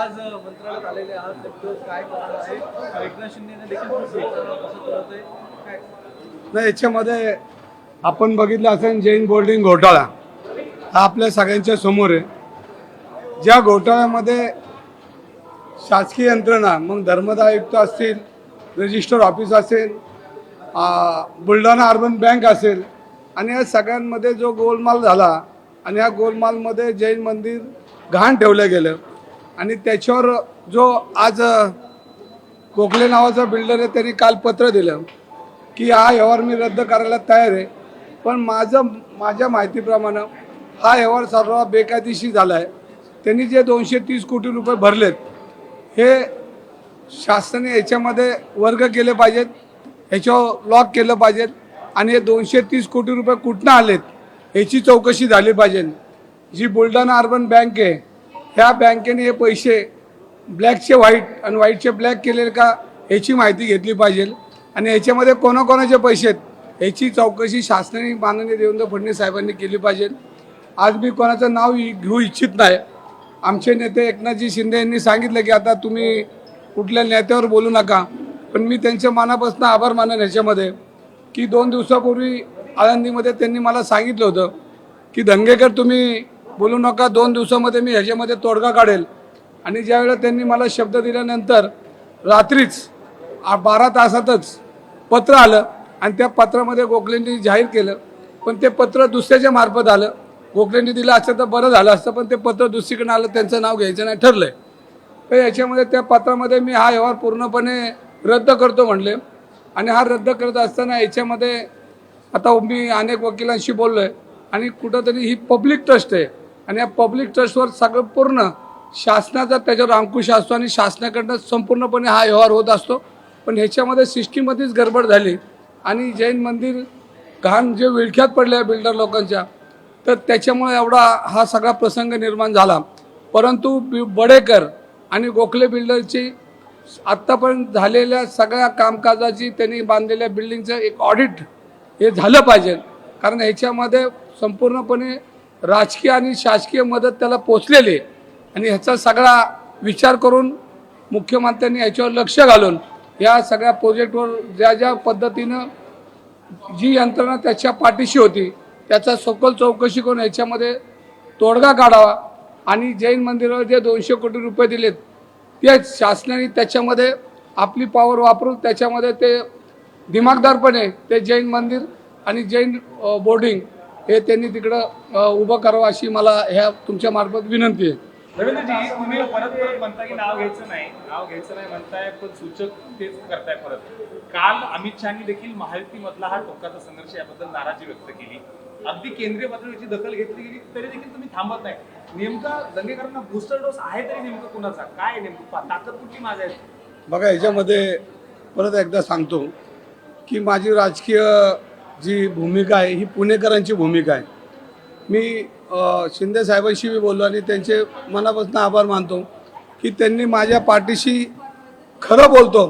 आज मंत्रालयात आलेले आज नेमकं काय करणार आहे? एकनाथ शिंदेने देखील कसं करत आहे काय? नाही, याच्यामध्ये आपण बघितलं असेल जैन बोर्डिंग घोटाळा हा आपल्या सगळ्यांच्या समोर आहे. ज्या घोटाळ्यामध्ये शासकीय यंत्रणा मग धर्मदाय आयुक्त असतील, रजिस्टर ऑफिस असेल, बुलढाणा अर्बन बँक असेल आणि या सगळ्यांमध्ये जो गोलमाल झाला आणि या गोलमालमध्ये जैन मंदिर घाण ठेवलं गेलं आणि त्याच्यावर जो आज गोखले नावाचा बिल्डर आहे त्यांनी काल पत्र दिलं की हा व्यवहार मी रद्द करायला तयार आहे. पण माझ्या माहितीप्रमाणे हा व्यवहार सर्व बेकायदेशीर झाला आहे. त्यांनी जे 230 कोटी रुपये भरलेत हे शासनाने याच्यामध्ये वर्ग केले पाहिजेत, ह्याच्यावर लॉक केलं पाहिजेत आणि हे 230 कोटी रुपये कुठनं आलेत याची चौकशी झाली पाहिजे. जी बुलढाणा अर्बन बँक आहे ह्या बँकेने हे पैसे ब्लॅकचे व्हाईट आणि व्हाईटचे ब्लॅक केले का याची माहिती घेतली पाहिजे आणि याच्यामध्ये कोणाकोणाचे पैसे आहेत याची चौकशी शासनाने माननीय देवेंद्र फडणवीस साहेबांनी केली पाहिजे. आज मी कोणाचं नाव घेऊ इच्छित नाही. आमचे नेते एकनाथजी शिंदे यांनी सांगितलं की आता तुम्ही कुठल्या नेत्यावर बोलू नका, पण मी त्यांच्या मनापासून आभार मानेन ह्याच्यामध्ये की 2 दिवसापूर्वी आळंदीमध्ये त्यांनी मला सांगितलं होतं की धंगेकर तुम्ही बोलू नका, 2 दिवसामध्ये मी ह्याच्यामध्ये तोडगा काढेल. आणि ज्यावेळेला त्यांनी मला शब्द दिल्यानंतर रात्रीच 12 तासातच पत्र आलं आणि त्या पत्रामध्ये गोखलेंनी जाहीर केलं. पण ते पत्र दुसऱ्याच्या मार्फत आलं. गोखलेंनी दिलं असतं तर बरं झालं असतं, पण ते पत्र दुसरीकडे आलं, त्यांचं नाव घ्यायचं नाही ठरलंय. तर याच्यामध्ये त्या पत्रामध्ये मी हा व्यवहार पूर्णपणे रद्द करतो म्हणले आणि हा रद्द करत असताना याच्यामध्ये आता मी अनेक वकिलांशी बोललो आहे आणि कुठंतरी ही पब्लिक ट्रस्ट आहे आणि या पब्लिक ट्रस्टवर सगळं पूर्ण शासनाचा त्याच्यावर अंकुश असतो आणि शासनाकडनं संपूर्णपणे हा व्यवहार होत असतो. पण ह्याच्यामध्ये सिस्टीममध्येच गडबड झाली आणि जैन मंदिर घाण जे विळख्यात पडले बिल्डर लोकांच्या, तर त्याच्यामुळे एवढा हा सगळा प्रसंग निर्माण झाला. परंतु बडेकर आणि गोखले बिल्डरची आत्तापर्यंत झालेल्या सगळ्या कामकाजाची त्यांनी बांधलेल्या बिल्डिंगचं एक ऑडिट हे झालं पाहिजे. कारण ह्याच्यामध्ये संपूर्णपणे राजकीय आणि शासकीय मदत त्याला पोचलेली आहे आणि ह्याचा सगळा विचार करून मुख्यमंत्र्यांनी याच्यावर लक्ष घालून या सगळ्या प्रोजेक्टवर ज्या ज्या पद्धतीनं जी यंत्रणा त्याच्या पाठीशी होती त्याचा सखोल चौकशी करून याच्यामध्ये तोडगा काढावा आणि जैन मंदिरावर जे 200 कोटी रुपये दिलेत ते शासनाने त्याच्यामध्ये आपली पॉवर वापरून त्याच्यामध्ये ते दिमागदारपणे ते जैन मंदिर आणि जैन बोर्डिंग हे त्यांनी तिकडं उभं करावं अशी मला ह्या तुमच्या मार्फत विनंती आहे. रवींद्रजी, तुम्ही परत म्हणता की नाव घ्यायचं नाही म्हणताय, पण सूचक तेच करताय परत. काल अमित शहानी देखील महायुतीमधला हा टोकाचा संघर्ष याबद्दल नाराजी व्यक्त केली. अगदी केंद्रीय पातळीची दखल घेतली गेली तरी देखील तुम्ही थांबत नाही. नेमका दंगेकरांना बूस्टर डोस आहे तरी नेमकं कुणाचा काय नेमकं ताकद कुठली माझ्या आहे? बघा, याच्यामध्ये परत एकदा सांगतो की माझी राजकीय जी भूमिका आहे ही पुणेकरांची भूमिका आहे. मी शिंदे साहेबांशी मी बोललो आणि त्यांचे मनापासून आभार मानतो की त्यांनी माझ्या पाठीशी खरं बोलतो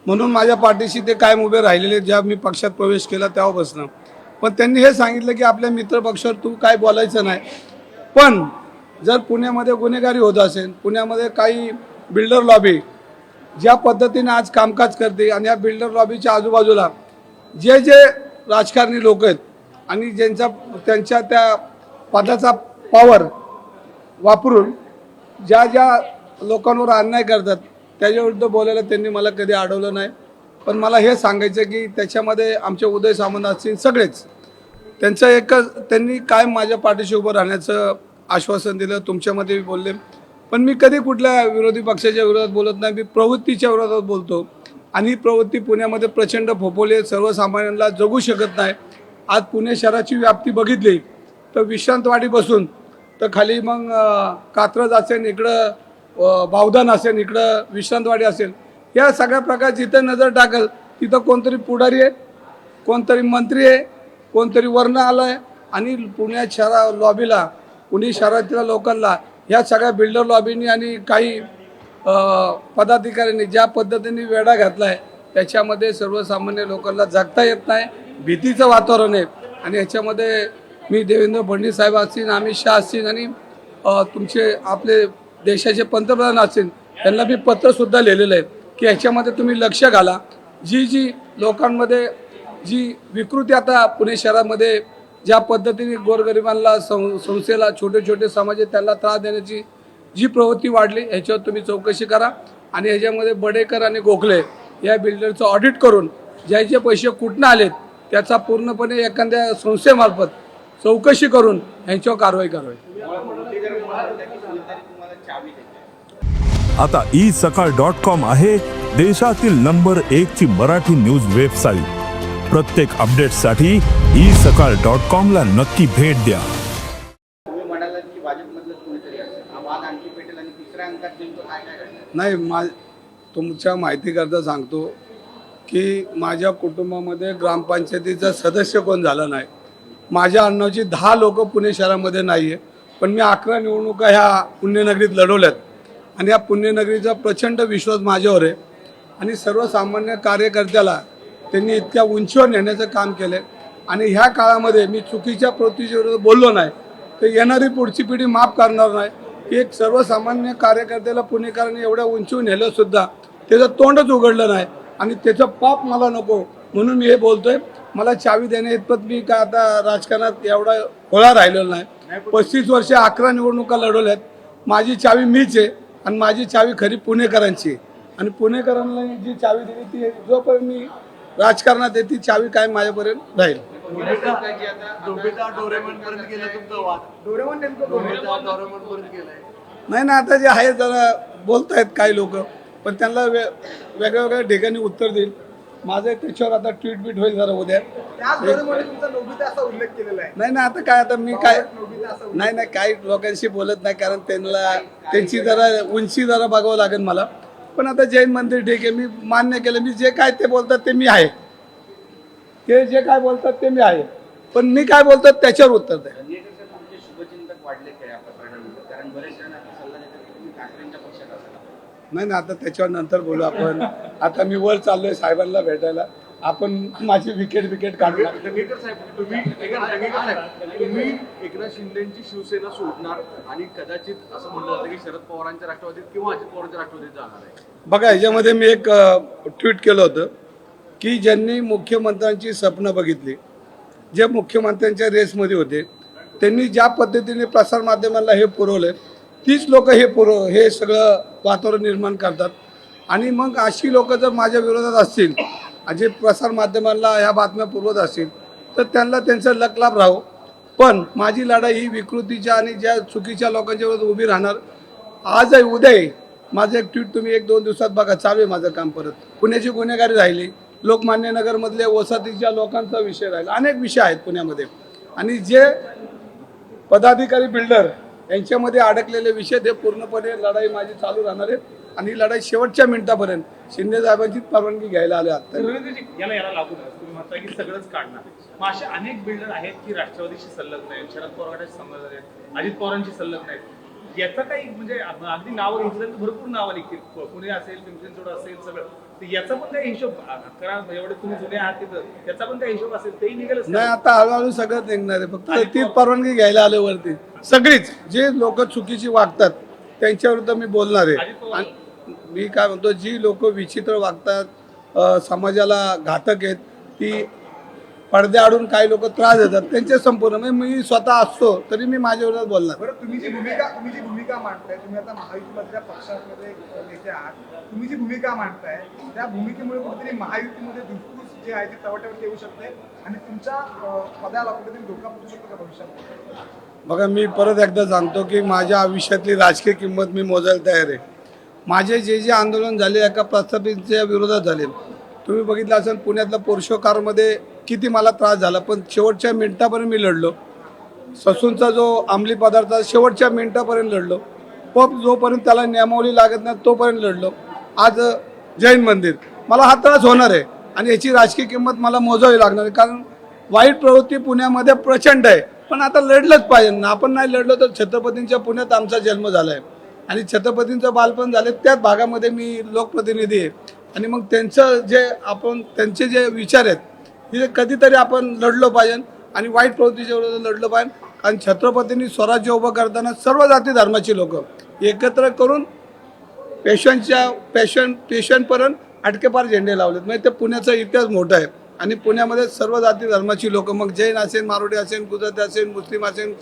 म्हणून माझ्या पाठीशी ते कायम उभे राहिलेले ज्या मी पक्षात प्रवेश केला तेव्हापासून. पण त्यांनी हे सांगितलं की आपल्या मित्रपक्षावर तू काय बोलायचं नाही, पण जर पुण्यामध्ये गुन्हेगारी होत असेल, पुण्यामध्ये काही बिल्डर लॉबी ज्या पद्धतीने आज कामकाज करते आणि या बिल्डर लॉबीच्या आजूबाजूला जे जे राजकारणी लोक आहेत आणि त्यांच्या त्या पदाचा पॉवर वापरून ज्या ज्या लोकांवर अन्याय करतात त्याच्याविरुद्ध बोलायला त्यांनी मला कधी अडवलं नाही. पण मला हे सांगायचं की त्याच्यामध्ये आमचे उदय सामंत असतील सगळेच त्यांचं एकच, त्यांनी कायम माझ्या पाठीशी उभं राहण्याचं आश्वासन दिलं. तुमच्यामध्ये बोलले, पण मी कधी कुठल्या विरोधी पक्षाच्या विरोधात बोलत नाही. मी प्रवृत्तीच्या विरोधात बोलतो आणि ही प्रवृत्ती पुण्यामध्ये प्रचंड फोफवली, सर्वसामान्यांना जगू शकत नाही. आज पुणे शहराची व्याप्ती बघितली तर विश्रांतवाडीपासून तर खाली मग कात्रज असेल, इकडं बावधन असेल, इकडं विश्रांतवाडी असेल, या सगळ्या प्रकार जिथं नजर टाकल तिथं कोणतरी पुढारी आहे, कोणतरी मंत्री आहे, कोणतरी वर्ण आलं आहे आणि पुण्यात लॉबीला, पुणे शहरातील लोकांना ह्या सगळ्या बिल्डर लॉबींनी आणि काही पदाधिकाऱ्यांनी ज्या पद्धतीने वेढा घातला आहे त्याच्यामध्ये सर्वसामान्य लोकांना जगता येत नाही, भीतीचं वातावरण आहे. आणि ह्याच्यामध्ये मी देवेंद्र फडणवीस साहेब असतील, अमित शहा असतील आणि तुमचे आपले देशाचे पंतप्रधान असतील त्यांना मी पत्रसुद्धा लिहिलेलं आहे की ह्याच्यामध्ये तुम्ही लक्ष घाला. जी लोकांमध्ये जी विकृती आता पुणे शहरामध्ये ज्या पद्धतीने गोरगरिबांना संस्थेला छोटे समाज आहेत त्यांना त्रास देण्याची जी प्रवृत्ती वाढली ह्याच्यावर तुम्ही चौकशी करा आणि ह्याच्यामध्ये बडेकर आणि गोखले या बिल्डरचं ऑडिट करून ज्याचे पैसे कुठनं आलेत त्याचा पूर्णपणे एखाद्या संस्थेमार्फत चौकशी करून यांच्यावर कारवाई करावी. आता isakal.com आहे देशातील नंबर 1 ची मराठी न्यूज वेबसाईट. प्रत्येक अपडेटसाठी isakal.com ला नक्की भेट द्या. तुम्ही म्हणालात की भाजपमधलं कोणीतरी असेल, हा वाद आणखी पेटेल आणि तिसऱ्या अंकात नेमकं काय काय घडणार? नाही, तुमच्या माहितीकरता सांगतो की माझ्या कुटुंबामध्ये ग्रामपंचायतीचा सदस्य कोण झाला नाही. माझ्या अण्णाची 10 लोक पुणे शहरामध्ये नाही आहे, पण मी 11 निवडणुका ह्या पुण्यनगरीत लढवल्यात आणि या पुण्यनगरीचा प्रचंड विश्वास माझ्यावर आहे आणि सर्वसामान्य कार्यकर्त्याला त्यांनी इतक्या उंचीवर नेण्याचं काम केलं आहे. आणि ह्या काळामध्ये मी चुकीच्या प्रवृत्तीच्या विरोधात बोललो नाही तर येणारी पुढची पिढी माफ करणार नाही की एक सर्वसामान्य कार्यकर्त्याला पुणेकरांनी एवढ्या उंचीवर नेलंसुद्धा त्याचं तोंडच उघडलं नाही आणि त्याचं पाप मला नको म्हणून मी हे बोलतोय. मला चावी देण्याइतपत मी का आता राजकारणात एवढा खोळा राहिलेला नाही. 35 वर्ष 11 निवडणुका लढवल्यात. माझी चावी मीच आहे आणि माझी चावी खरी पुणेकरांची आणि पुणेकरांना जी चावी दिली ती जोपर्यंत मी राजकारणात आहे ती चावी काय माझ्यापर्यंत राहील. नाही ना, आता जे आहे जरा बोलतायत काही लोक पण त्यांना वेगळ्या वेगळ्या ठिकाणी उत्तर देईल. माझं त्याच्यावर आता ट्विट बीट होईल जरा उद्या. नाही ना, आता काय आता मी काय नाही काही लोकांशी बोलत नाही कारण त्यांना त्यांची जरा उंची जरा बघावं लागेल मला. पण आता जैन मंदिर ठीक आहे, मी मान्य केलं. मी जे काय ते बोलतात ते मी आहे, ते जे काय बोलतात ते मी आहे, पण मी काय बोलतात त्याच्यावर उत्तर द्या. तुमचे शुभचिंतक वाढले काय या प्रकरणानंतर? कारण बरेच जण सल्ला देतात की तुम्ही ठाकरेंच्या पक्षात असाल. नाही ना, आता त्याच्यावर नंतर बोलू आपण. आता मी वर चाललोय साहेबांना भेटायला. आपण माझी विकेट काढू. दंगेकर साहेब, तुम्ही एकनाथ शिंदेची शिवसेना सोडणार आणि कदाचित असं म्हणलं जातं की शरद पवारांच्या राष्ट्रवादीत किंवा अजित पवारांच्या राष्ट्रवादीत जाणार आहे. बघा, ह्याच्यामध्ये मी एक ट्विट केलं होतं की ज्यांनी मुख्यमंत्र्यांची स्वप्न बघितली, जे मुख्यमंत्र्यांच्या रेसमध्ये होते, त्यांनी ज्या पद्धतीने प्रसारमाध्यमांना हे पुरवलं तीच लोक हे सगळं वातावरण निर्माण करतात. आणि मग अशी लोक जर माझ्या विरोधात असतील, जे प्रसारमाध्यमांना ह्या बातम्या पुरवत असतील तर त्यांना त्यांचं लकलाभ राहो. पण माझी लढाई ही विकृतीच्या आणि ज्या चुकीच्या लोकांच्या विरोधात उभी राहणार. आज आहे, उद्या आहे. माझं एक ट्विट तुम्ही 1-2 दिवसात बघा, चालू आहे माझं काम परत. पुण्याची गुन्हेगारी राहिली, लोकमान्य नगरमधल्या वसाहतीच्या लोकांचा विषय राहिला, अनेक विषय आहेत पुण्यामध्ये. आणि जे पदाधिकारी बिल्डर यांच्यामध्ये अडकलेले विषय ते पूर्णपणे लढाई माझी चालू राहणार आहे आणि ही लढाई शेवटच्या मिनिटापर्यंत शिंदे साहेबांची परवानगी घ्यायला आले आता. याला लागू तुम्ही म्हणता की सगळंच काढणार. मग असे अनेक बिल्डर आहेत की राष्ट्रवादीशी संलग्न आहेत, शरद पवारांशी संलग्न आहेत, अजित पवारांशी संलग्न आहेत. याचं काही म्हणजे अगदी नावं घेतलं तर भरपूर नावं निघतील. पुणे असेल, पिंपरी चिंचवड असेल, सगळं. तर याचा पण काही हिशोब करा. एवढे तुम्ही जुने आहात तिथं, त्याचा पण काही हिशोब असेल तेही निघेलच नाही. आता हळूहळू सगळं निघणार आहे. फक्त ती परवानगी घ्यायला आले वरती. सगळीच जे लोक चुकीची वागतात त्यांच्याविरुद्ध मी बोलणार आहे. आणि मी काय म्हणतो, जी लोक विचित्र वागतात, समाजाला घातक आहेत, ती पडद्याआडून काही लोक त्रास देतात, त्यांचे संपूर्ण मी स्वतः असतो तरी मी माझ्या विरोधात बोलणार. बरं, तुम्ही जी भूमिका मांडताय, तुम्ही आता महायुतीमधल्या पक्षांमध्ये नेते आहात, तुम्ही जी भूमिका मांडताय त्या भूमिकेमुळे कुठेतरी महायुतीमध्ये धुसफूस जे आहे ते तवट्यावरती येऊ शकते आणि तुमच्या पदाला कुठेतरी धोका पडू शकतो का भविष्यात? बघा, मी परत एकदा सांगतो की माझ्या आयुष्यातली राजकीय किंमत मी मोजायला तयार आहे. माझे जे आंदोलन झाले एका प्रस्थापितच्या विरोधात झाले. तुम्ही बघितलं असेल पुण्यातल्या पोर्शो कारमध्ये किती मला त्रास झाला, पण शेवटच्या मिनिटापर्यंत मी लढलो. ससूनचा जो अंमली पदार्थ शेवटच्या मिनिटापर्यंत लढलो. पब जोपर्यंत त्याला नियमावली लागत नाही तोपर्यंत लढलो. आज जैन मंदिर, मला हा त्रास होणार आहे आणि याची राजकीय किंमत मला मोजावी लागणार आहे. कारण वाईट प्रवृत्ती पुण्यामध्ये प्रचंड आहे, पण आता लढलंच पाहिजे ना. आपण नाही लढलो तर छत्रपतींच्या पुण्यात आमचा जन्म झाला आहे आणि छत्रपतींचं बालपण झाले त्याच भागामध्ये मी लोकप्रतिनिधी आहे. आणि मग त्यांचे जे विचार आहेत हे कधीतरी आपण लढलो पाहिजे आणि वाईट प्रवृत्तीच्या विरोधात लढलं पाहिजे. कारण छत्रपतींनी स्वराज्य उभं करताना सर्व जाती धर्माची लोक एकत्र करून पेशंटपर्यंत अटकेपार झेंडे लावलेत. म्हणजे ते पुण्याचा इतिहास मोठा आहे आणि पुण्यामध्ये सर्व जाती धर्माची लोक, मग जैन असेल, मारोडी असेल, गुजराती असेल, मुस्लिम असेल,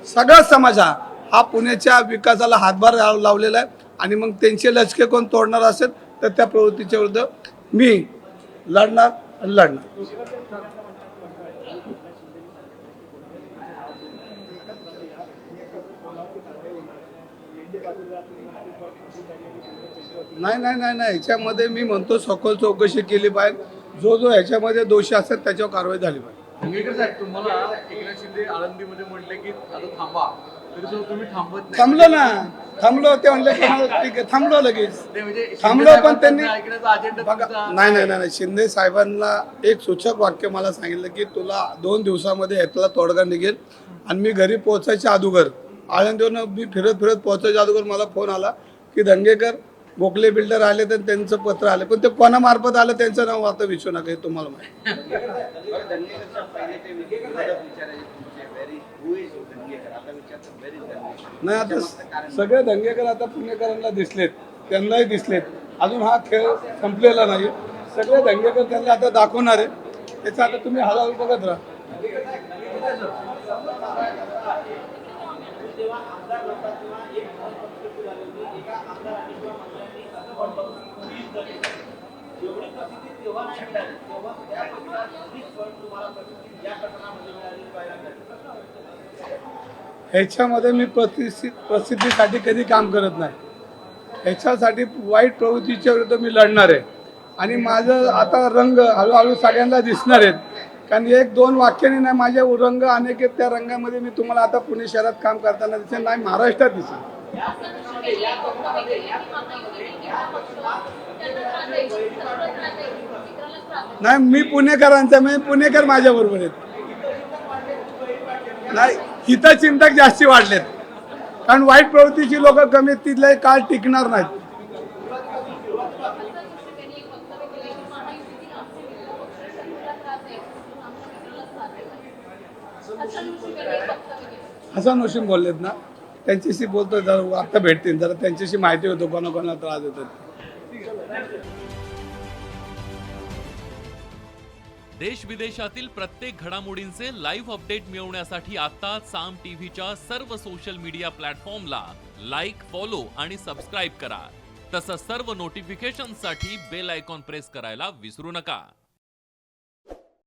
सगळा समाज हा पुण्याच्या विकासाला हातभार लावलेला आहे. आणि मग त्यांचे लचके कोण तोडणार असेल तर त्या प्रवृत्तीच्या विरुद्ध मी लढणार. नाही ह्याच्यामध्ये मी म्हणतो सखोल चौकशी केली पाहिजे. जो ह्याच्यामध्ये दोषी असेल त्याच्यावर कारवाई झाली पाहिजे. धंगेकर साहेब, तुम्हाला एकनाथ शिंदे आळंदीमध्ये म्हटले की आता थांबा, तरी सुद्धा तुम्ही थांबत नाही. थांबलो ते म्हणले की ठीक आहे, थांबलो लगेच ते म्हणजे थांबलो. पण त्यांनी ऐकण्याचा अजेंडा बघा, नाही शिंदे साहेबांना एक सूचक वाक्य मला सांगितलं की तुला 2 दिवसामध्ये ह्यातला तोडगा निघेल. आणि मी घरी पोहोचायच्या अगोदर, आळंदीवरनं मी फिरत पोहोचायच्या अगोदर मला फोन आला की धंगेकर गोखले बिल्डर आले तर त्यांचं पत्र आलं, पण ते कोणामार्फत आलं त्यांचं नाव आता विचारू नका, हे तुम्हाला माहिती. बरं, धंगेकरच्या पहिले ते विरोधक विचारायचे तुमचे, व्हेरी हू इज धंगेकर, आता विचारतात व्हेरी धंगेकर. नाही, आता सगळे धंगेकर आता पुणेकरांना दिसलेत, त्यांनाही दिसलेत. अजून हा खेळ संपलेला नाही. सगळे धंगेकर त्यांना आता दाखवणार आहे. त्याचा आता तुम्ही हळूहळू बघत राहा. ह्याच्यामध्ये मी प्रसिद्धीसाठी कधी काम करत नाही. ह्याच्यासाठी वाईट प्रवृत्तीच्या विरुद्ध मी लढणार आहे. आणि माझं आता रंग हळूहळू सगळ्यांना दिसणार आहेत. कारण 1-2 वाक्याने नाही, माझे रंग अनेक आहेत. त्या रंगामध्ये मी तुम्हाला आता पुणे शहरात काम करताना दिसेल, नाही महाराष्ट्रात दिसेल. नाही, मी पुणेकरांचा, मी पुणेकर माझ्या बरोबर आहेत. नाही, हितचिंतक जास्ती वाढलेत. कारण वाईट प्रवृत्तीची लोक कमी, तिथले काळ टिकणार नाहीत. हसन वशीम बोललेत ना, त्यांच्याशी बोलतो. जरा आता भेटतील, जरा त्यांच्याशी माहिती होतो कोणाकोणाला त्रास देतात. देश विदेशातील प्रत्येक घडामोडींचे लाईव्ह अपडेट मिळवण्यासाठी आता साम टीव्हीच्या सर्व सोशल मीडिया प्लॅटफॉर्मला लाईक, फॉलो आणि सबस्क्राईब करा. तसंच सर्व नोटिफिकेशनसाठी बेल आयकॉन प्रेस करायला विसरू नका.